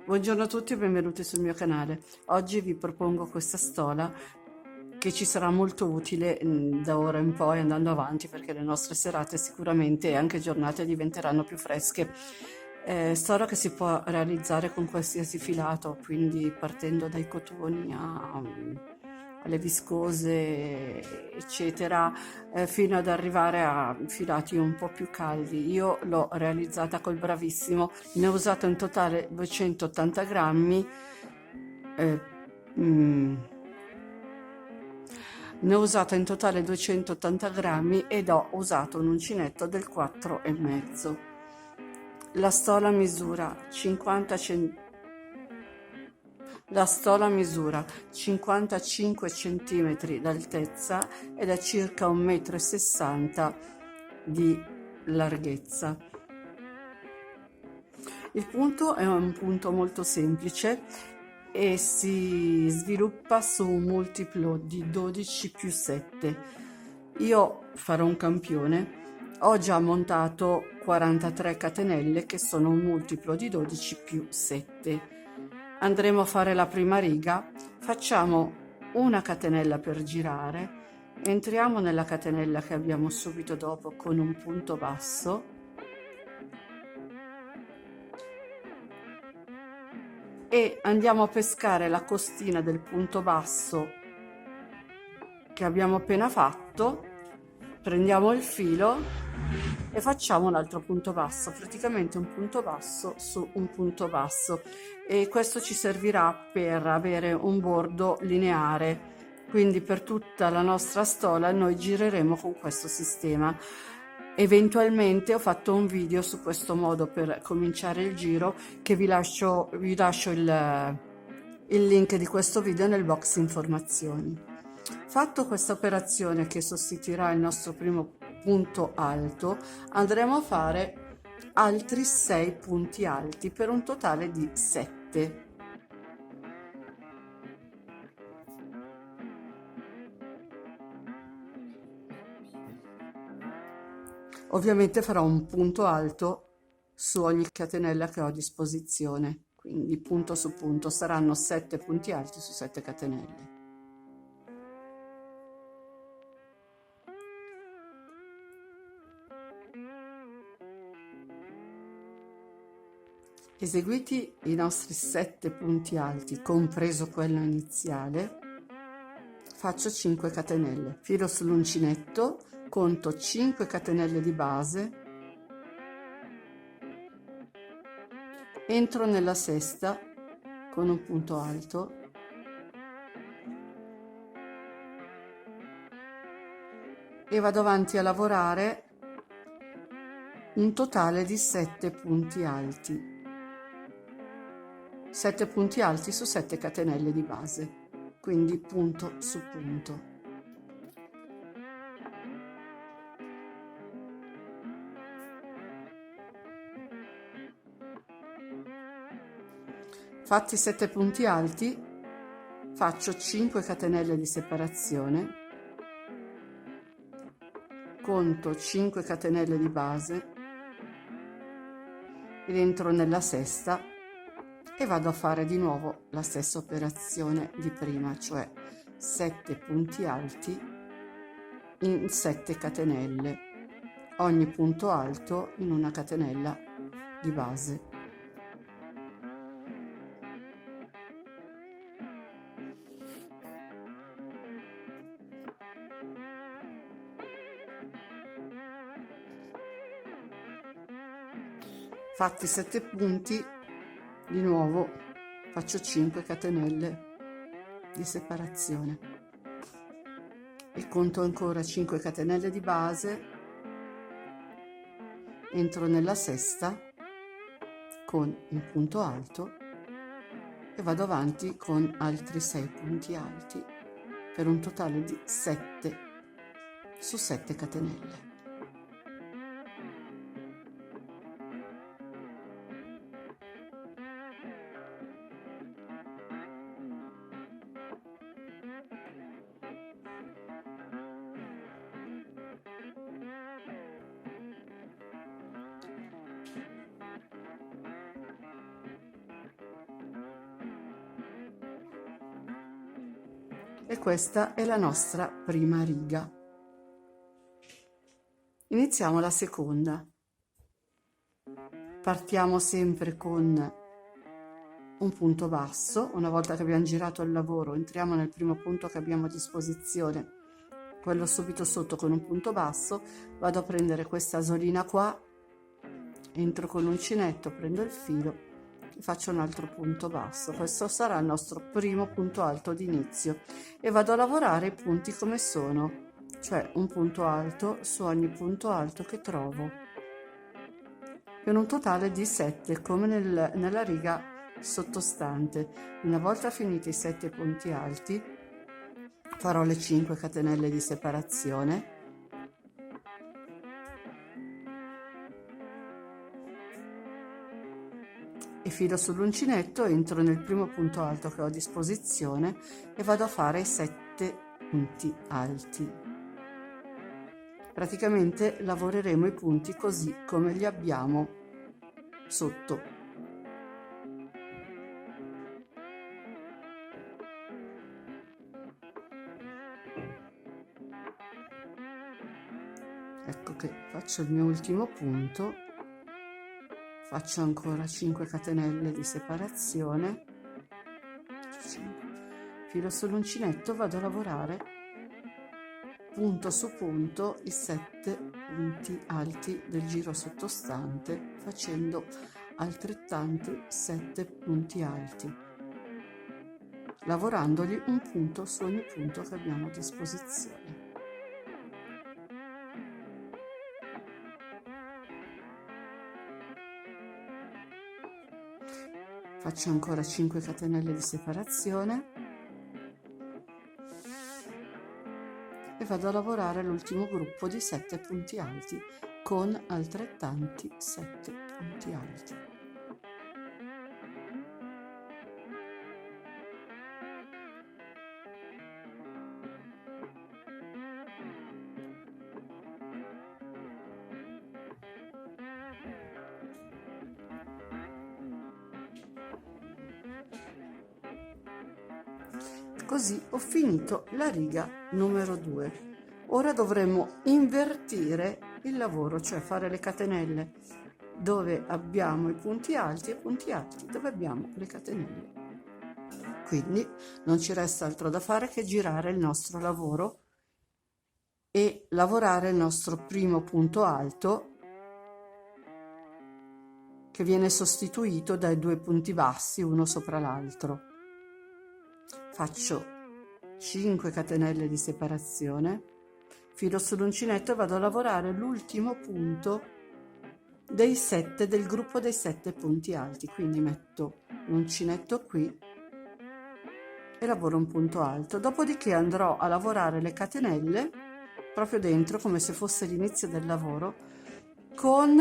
Buongiorno a tutti e benvenuti sul mio canale. Oggi vi propongo questa stola che ci sarà molto utile da ora in poi andando avanti, perché le nostre serate sicuramente e anche giornate diventeranno più fresche. Stola che si può realizzare con qualsiasi filato, quindi partendo dai cotoni alle viscose eccetera, fino ad arrivare a filati un po' più caldi. Io l'ho realizzata col Bravissimo, ne ho usato in totale 280 grammi. eh, mm, Ne ho usata in totale 280 grammi ed ho usato un uncinetto del 4,5. La stola misura 50 cm. La stola misura 55 cm d'altezza ed è circa 1,60 m di larghezza. Il punto è un punto molto semplice e si sviluppa su un multiplo di 12 più 7. Io farò un campione. Ho già montato 43 catenelle che sono un multiplo di 12 più 7. Andremo a fare la prima riga, facciamo una catenella per girare, entriamo nella catenella che abbiamo subito dopo con un punto basso e andiamo a pescare la costina del punto basso che abbiamo appena fatto, prendiamo il filo e facciamo un altro punto basso, praticamente un punto basso su un punto basso, e questo ci servirà per avere un bordo lineare, quindi per tutta la nostra stola noi gireremo con questo sistema. Eventualmente ho fatto un video su questo modo per cominciare il giro che vi lascio il link di questo video nel box informazioni. Fatto questa operazione che sostituirà il nostro primo punto alto, andremo a fare altri 6 punti alti per un totale di 7. Ovviamente farò un punto alto su ogni catenella che ho a disposizione, quindi punto su punto saranno 7 punti alti su 7 catenelle. Eseguiti i nostri 7 punti alti, compreso quello iniziale, faccio 5 catenelle, filo sull'uncinetto, conto 5 catenelle di base, entro nella sesta con un punto alto e vado avanti a lavorare un totale di 7 punti alti. 7 punti alti su 7 catenelle di base, quindi punto su punto. Fatti 7 punti alti, faccio 5 catenelle di separazione, conto 5 catenelle di base ed entro nella sesta e vado a fare di nuovo la stessa operazione di prima, cioè 7 punti alti in 7 catenelle, ogni punto alto in una catenella di base. Fatti 7 punti, di nuovo faccio 5 catenelle di separazione e conto ancora 5 catenelle di base, entro nella sesta con un punto alto e vado avanti con altri 6 punti alti per un totale di 7 su 7 catenelle. E questa è la nostra prima riga. Iniziamo la seconda. Partiamo sempre con un punto basso. Una volta che abbiamo girato il lavoro, entriamo nel primo punto che abbiamo a disposizione, quello subito sotto, con un punto basso. Vado a prendere questa asolina qua, entro con l'uncinetto, prendo il filo e faccio un altro punto basso. Questo sarà il nostro primo punto alto di inizio e vado a lavorare i punti come sono, cioè un punto alto su ogni punto alto che trovo, per un totale di 7, come nella riga sottostante. Una volta finiti i 7 punti alti, farò le 5 catenelle di separazione e filo sull'uncinetto, entro nel primo punto alto che ho a disposizione e vado a fare i 7 punti alti. Praticamente lavoreremo i punti così come li abbiamo sotto. Ecco che faccio il mio ultimo punto, faccio ancora 5 catenelle di separazione, filo sull'uncinetto, vado a lavorare punto su punto i 7 punti alti del giro sottostante, facendo altrettanti 7 punti alti, lavorandoli un punto su ogni punto che abbiamo a disposizione. Faccio ancora 5 catenelle di separazione e vado a lavorare l'ultimo gruppo di 7 punti alti con altrettanti 7 punti alti. Così ho finito la riga numero 2. Ora dovremmo invertire il lavoro, cioè fare le catenelle dove abbiamo i punti alti e punti alti dove abbiamo le catenelle. Quindi non ci resta altro da fare che girare il nostro lavoro e lavorare il nostro primo punto alto, che viene sostituito dai 2 punti bassi uno sopra l'altro. Faccio 5 catenelle di separazione, filo sull'uncinetto e vado a lavorare l'ultimo punto dei 7 del gruppo dei 7 punti alti. Quindi metto l'uncinetto qui e lavoro un punto alto, dopodiché andrò a lavorare le catenelle proprio dentro, come se fosse l'inizio del lavoro, con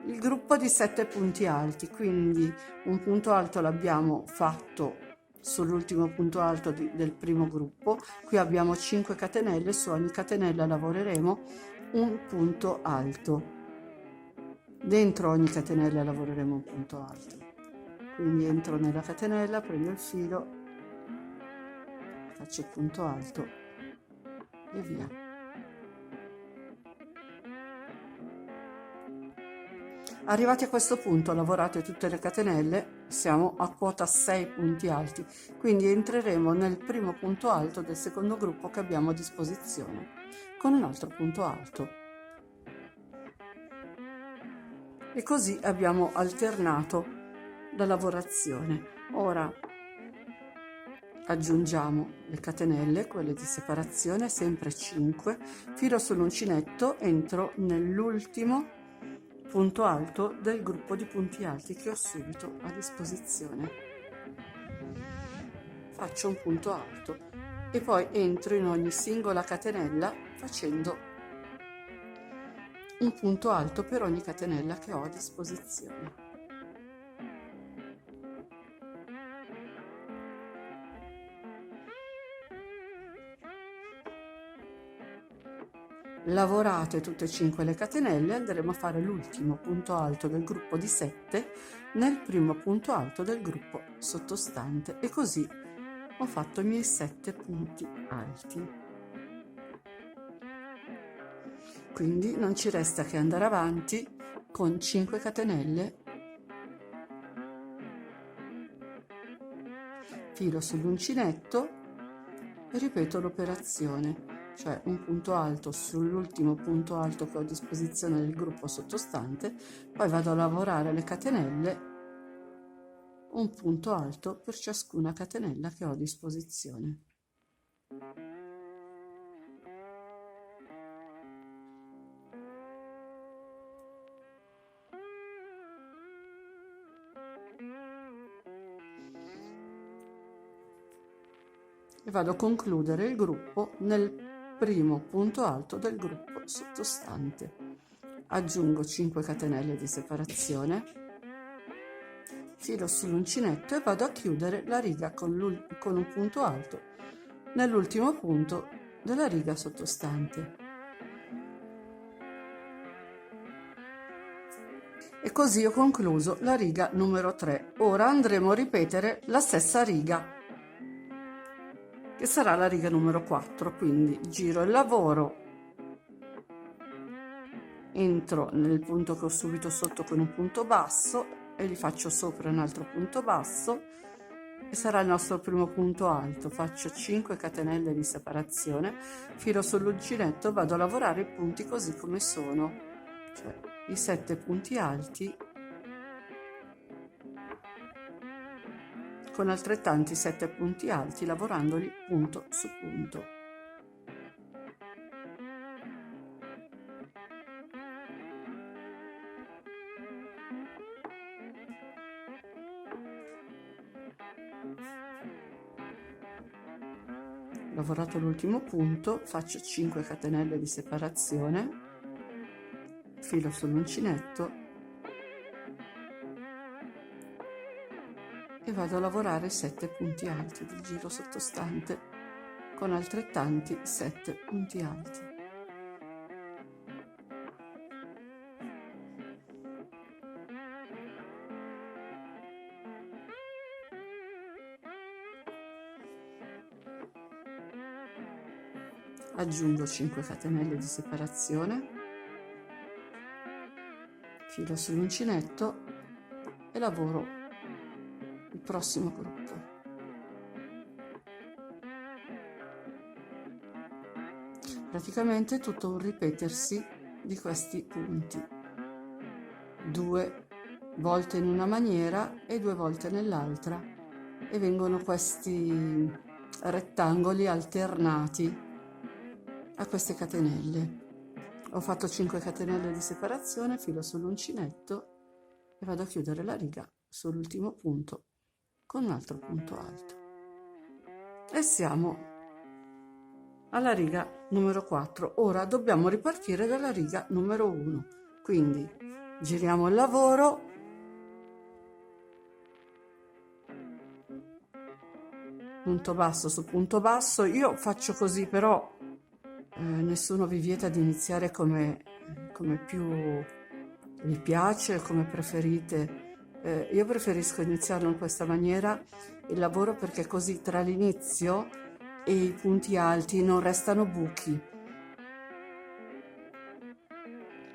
il gruppo di 7 punti alti. Quindi un punto alto l'abbiamo fatto sull'ultimo punto alto del primo gruppo, qui abbiamo 5 catenelle, su ogni catenella lavoreremo un punto alto, dentro ogni catenella lavoreremo un punto alto. Quindi entro nella catenella, prendo il filo, faccio il punto alto e via. Arrivati a questo punto, lavorate tutte le catenelle, siamo a quota 6 punti alti, quindi entreremo nel primo punto alto del secondo gruppo che abbiamo a disposizione con un altro punto alto. E così abbiamo alternato la lavorazione. Ora aggiungiamo le catenelle, quelle di separazione, sempre 5, filo sull'uncinetto, entro nell'ultimo punto alto del gruppo di punti alti che ho subito a disposizione. Faccio un punto alto e poi entro in ogni singola catenella facendo un punto alto per ogni catenella che ho a disposizione. Lavorate tutte e 5 le catenelle, andremo a fare l'ultimo punto alto del gruppo di 7 nel primo punto alto del gruppo sottostante e così ho fatto i miei 7 punti alti. Quindi non ci resta che andare avanti con 5 catenelle, filo sull'uncinetto e ripeto l'operazione, cioè un punto alto sull'ultimo punto alto che ho a disposizione del gruppo sottostante, poi vado a lavorare le catenelle, un punto alto per ciascuna catenella che ho a disposizione. E vado a concludere il gruppo nel primo punto alto del gruppo sottostante. Aggiungo 5 catenelle di separazione, filo sull'uncinetto e vado a chiudere la riga con un punto alto nell'ultimo punto della riga sottostante. E così ho concluso la riga numero 3. Ora andremo a ripetere la stessa riga, che sarà la riga numero 4, quindi giro il lavoro, entro nel punto che ho subito sotto con un punto basso e gli faccio sopra un altro punto basso e sarà il nostro primo punto alto. Faccio 5 catenelle di separazione, filo sull'uncinetto, vado a lavorare i punti così come sono, cioè i 7 punti alti con altrettanti 7 punti alti, lavorandoli punto su punto. Lavorato l'ultimo punto, faccio 5 catenelle di separazione, filo sull'uncinetto e vado a lavorare 7 punti alti del giro sottostante con altrettanti 7 punti alti. Aggiungo 5 catenelle di separazione, filo sull'uncinetto e lavoro il prossimo gruppo. Praticamente tutto un ripetersi di questi punti, 2 volte in una maniera e 2 volte nell'altra, e vengono questi rettangoli alternati a queste catenelle. Ho fatto 5 catenelle di separazione, filo sull'uncinetto e vado a chiudere la riga sull'ultimo punto con un altro punto alto. E siamo alla riga numero 4. Ora dobbiamo ripartire dalla riga numero 1. Quindi giriamo il lavoro, punto basso su punto basso. Io faccio così, però nessuno vi vieta di iniziare come più vi piace, come preferite. Io preferisco iniziarlo in questa maniera il lavoro, perché così tra l'inizio e i punti alti non restano buchi.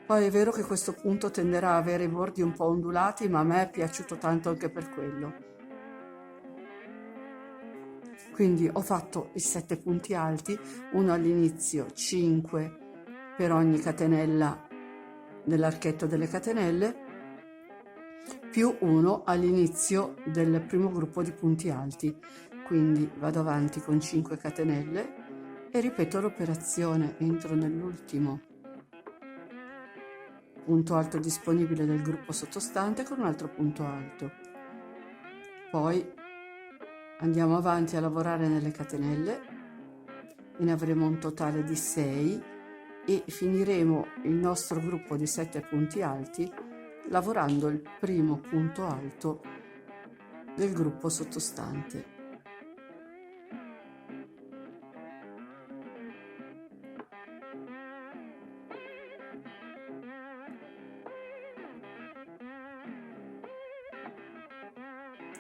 Poi è vero che questo punto tenderà a avere i bordi un po' ondulati, ma a me è piaciuto tanto anche per quello. Quindi ho fatto i 7 punti alti, uno all'inizio, 5 per ogni catenella dell'archetto delle catenelle, più 1 all'inizio del primo gruppo di punti alti. Quindi vado avanti con 5 catenelle e ripeto l'operazione, entro nell'ultimo punto alto disponibile del gruppo sottostante con un altro punto alto. Poi andiamo avanti a lavorare nelle catenelle, ne avremo un totale di 6 e finiremo il nostro gruppo di 7 punti alti lavorando il primo punto alto del gruppo sottostante.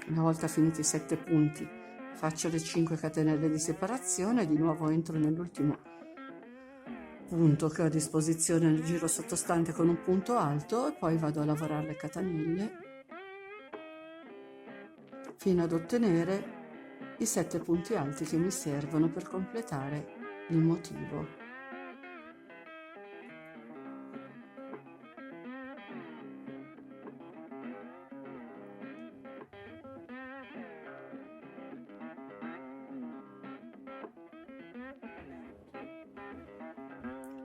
Una volta finiti i 7 punti faccio le 5 catenelle di separazione, di nuovo entro nell'ultimo punto che ho a disposizione nel giro sottostante con un punto alto e poi vado a lavorare le catenelle fino ad ottenere i 7 punti alti che mi servono per completare il motivo.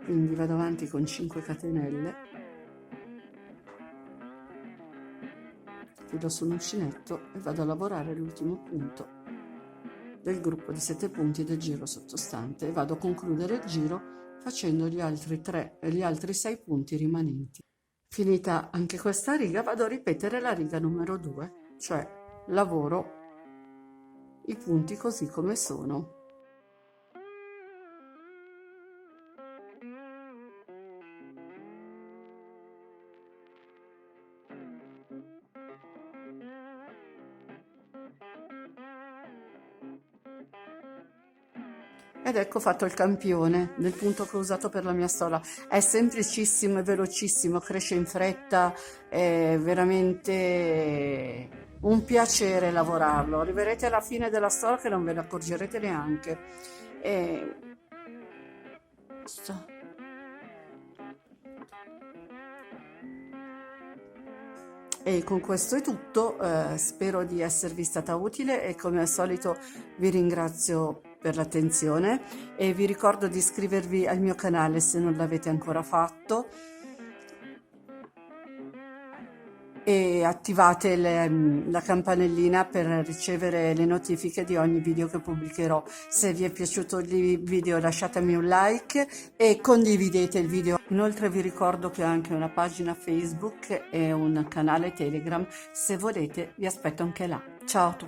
Quindi vado avanti con 5 catenelle, chiudo sull'uncinetto e vado a lavorare l'ultimo punto del gruppo di 7 punti del giro sottostante e vado a concludere il giro facendo gli altri 6 punti rimanenti. Finita anche questa riga vado a ripetere la riga numero 2, cioè lavoro i punti così come sono. Ed ecco fatto il campione del punto che ho usato per la mia stola. È semplicissimo e velocissimo, cresce in fretta, è veramente un piacere lavorarlo. Arriverete alla fine della stola che non ve ne accorgerete neanche. E... E con questo è tutto, spero di esservi stata utile e come al solito vi ringrazio per l'attenzione e vi ricordo di iscrivervi al mio canale se non l'avete ancora fatto e attivate la campanellina per ricevere le notifiche di ogni video che pubblicherò. Se vi è piaciuto il video lasciatemi un like e condividete il video. Inoltre vi ricordo che ho anche una pagina Facebook e un canale Telegram, se volete vi aspetto anche là. Ciao a tutti!